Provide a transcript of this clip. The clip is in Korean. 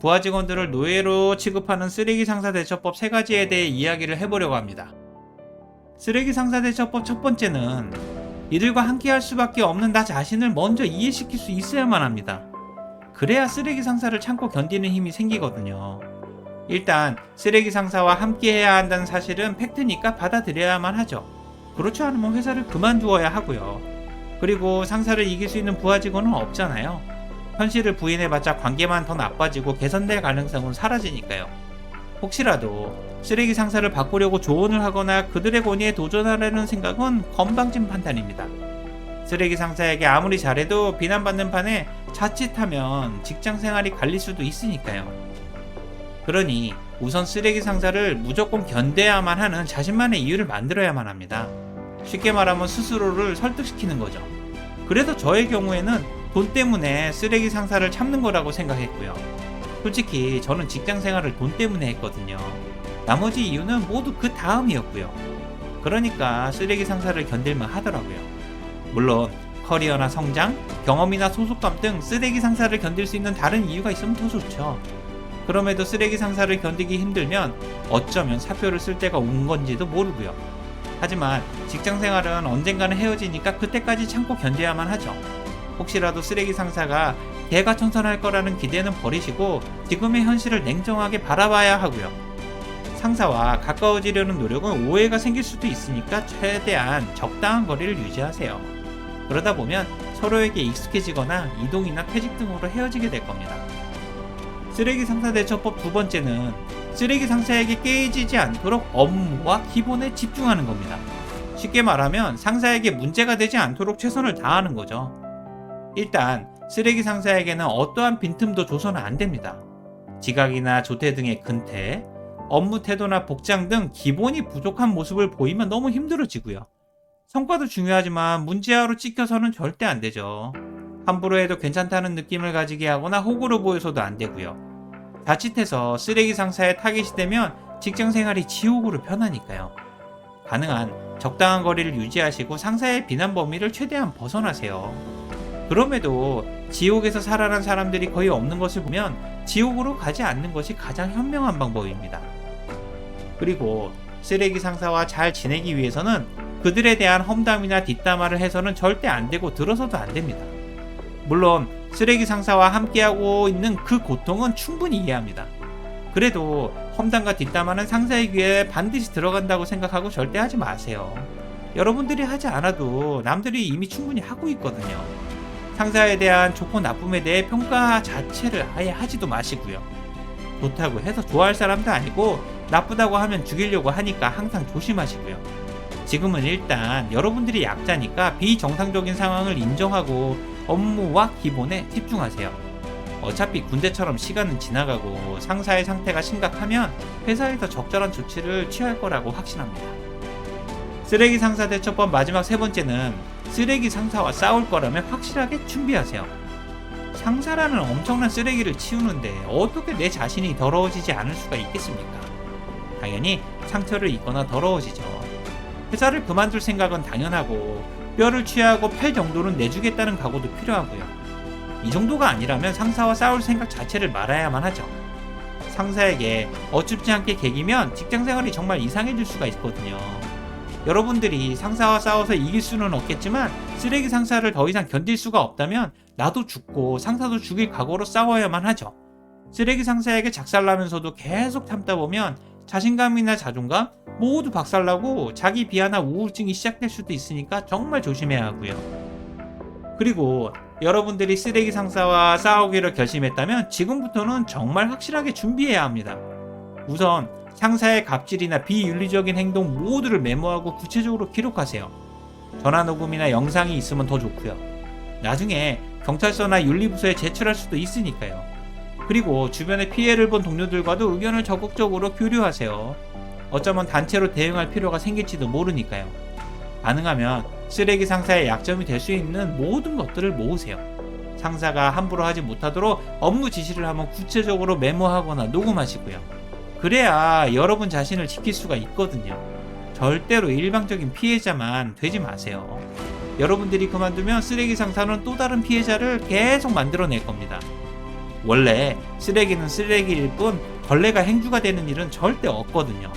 부하 직원들을 노예로 취급하는 쓰레기 상사 대처법 3가지에 대해 이야기를 해보려고 합니다. 쓰레기 상사 대처법 첫 번째는 이들과 함께 할 수밖에 없는 나 자신을 먼저 이해시킬 수 있어야만 합니다. 그래야 쓰레기 상사를 참고 견디는 힘이 생기거든요. 일단 쓰레기 상사와 함께 해야 한다는 사실은 팩트니까 받아들여야만 하죠. 그렇지 않으면 회사를 그만두어야 하고요. 그리고 상사를 이길 수 있는 부하 직원은 없잖아요. 현실을 부인해봤자 관계만 더 나빠지고 개선될 가능성은 사라지니까요. 혹시라도 쓰레기 상사를 바꾸려고 조언을 하거나 그들의 권위에 도전하려는 생각은 건방진 판단입니다. 쓰레기 상사에게 아무리 잘해도 비난받는 판에 자칫하면 직장 생활이 갈릴 수도 있으니까요. 그러니 우선 쓰레기 상사를 무조건 견뎌야만 하는 자신만의 이유를 만들어야만 합니다. 쉽게 말하면 스스로를 설득시키는 거죠. 그래서 저의 경우에는 돈 때문에 쓰레기 상사를 참는 거라고 생각했고요. 솔직히 저는 직장 생활을 돈 때문에 했거든요. 나머지 이유는 모두 그 다음이었고요. 그러니까 쓰레기 상사를 견딜만 하더라고요. 물론 커리어나 성장, 경험이나 소속감 등 쓰레기 상사를 견딜 수 있는 다른 이유가 있으면 더 좋죠. 그럼에도 쓰레기 상사를 견디기 힘들면 어쩌면 사표를 쓸 때가 온 건지도 모르고요. 하지만 직장 생활은 언젠가는 헤어지니까 그때까지 참고 견뎌야만 하죠. 혹시라도 쓰레기 상사가 대가청선할 거라는 기대는 버리시고 지금의 현실을 냉정하게 바라봐야 하고요. 상사와 가까워지려는 노력은 오해가 생길 수도 있으니까 최대한 적당한 거리를 유지하세요. 그러다 보면 서로에게 익숙해지거나 이동이나 퇴직 등으로 헤어지게 될 겁니다. 쓰레기 상사 대처법 두 번째는 쓰레기 상사에게 깨지지 않도록 업무와 기본에 집중하는 겁니다. 쉽게 말하면 상사에게 문제가 되지 않도록 최선을 다하는 거죠. 일단 쓰레기 상사에게는 어떠한 빈틈도 줘서는 안 됩니다. 지각이나 조퇴 등의 근태, 업무 태도나 복장 등 기본이 부족한 모습을 보이면 너무 힘들어지고요. 성과도 중요하지만 문제아로 찍혀서는 절대 안 되죠. 함부로 해도 괜찮다는 느낌을 가지게 하거나 호구로 보여서도 안 되고요. 자칫해서 쓰레기 상사의 타깃이 되면 직장 생활이 지옥으로 변하니까요. 가능한 적당한 거리를 유지하시고 상사의 비난 범위를 최대한 벗어나세요. 그럼에도 지옥에서 살아난 사람들이 거의 없는 것을 보면 지옥으로 가지 않는 것이 가장 현명한 방법입니다. 그리고 쓰레기 상사와 잘 지내기 위해서는 그들에 대한 험담이나 뒷담화를 해서는 절대 안 되고 들어서도 안 됩니다. 물론 쓰레기 상사와 함께하고 있는 그 고통은 충분히 이해합니다. 그래도 험담과 뒷담화는 상사의 귀에 반드시 들어간다고 생각하고 절대 하지 마세요. 여러분들이 하지 않아도 남들이 이미 충분히 하고 있거든요. 상사에 대한 좋고 나쁨에 대해 평가 자체를 아예 하지도 마시고요. 좋다고 해서 좋아할 사람도 아니고 나쁘다고 하면 죽이려고 하니까 항상 조심하시고요. 지금은 일단 여러분들이 약자니까 비정상적인 상황을 인정하고 업무와 기본에 집중하세요. 어차피 군대처럼 시간은 지나가고 상사의 상태가 심각하면 회사에서 적절한 조치를 취할 거라고 확신합니다. 쓰레기 상사 대처법 마지막 세 번째는 쓰레기 상사와 싸울 거라면 확실하게 준비하세요. 상사라는 엄청난 쓰레기를 치우는데 어떻게 내 자신이 더러워지지 않을 수가 있겠습니까? 당연히 상처를 입거나 더러워지죠. 회사를 그만둘 생각은 당연하고 뼈를 취하고 팔 정도는 내주겠다는 각오도 필요하고요. 이 정도가 아니라면 상사와 싸울 생각 자체를 말아야만 하죠. 상사에게 어줍지 않게 개기면 직장생활이 정말 이상해질 수가 있거든요. 여러분들이 상사와 싸워서 이길 수는 없겠지만 쓰레기 상사를 더 이상 견딜 수가 없다면 나도 죽고 상사도 죽일 각오로 싸워야만 하죠. 쓰레기 상사에게 작살나면서도 계속 참다 보면 자신감이나 자존감 모두 박살나고 자기 비하나 우울증이 시작될 수도 있으니까 정말 조심해야 하고요. 그리고 여러분들이 쓰레기 상사와 싸우기로 결심했다면 지금부터는 정말 확실하게 준비해야 합니다. 우선 상사의 갑질이나 비윤리적인 행동 모두를 메모하고 구체적으로 기록하세요. 전화 녹음이나 영상이 있으면 더 좋고요. 나중에 경찰서나 윤리부서에 제출할 수도 있으니까요. 그리고 주변에 피해를 본 동료들과도 의견을 적극적으로 교류하세요. 어쩌면 단체로 대응할 필요가 생길지도 모르니까요. 가능하면 쓰레기 상사의 약점이 될 수 있는 모든 것들을 모으세요. 상사가 함부로 하지 못하도록 업무 지시를 하면 구체적으로 메모하거나 녹음하시고요. 그래야 여러분 자신을 지킬 수가 있거든요. 절대로 일방적인 피해자만 되지 마세요. 여러분들이 그만두면 쓰레기 상사는 또 다른 피해자를 계속 만들어낼 겁니다. 원래 쓰레기는 쓰레기일 뿐 벌레가 행주가 되는 일은 절대 없거든요.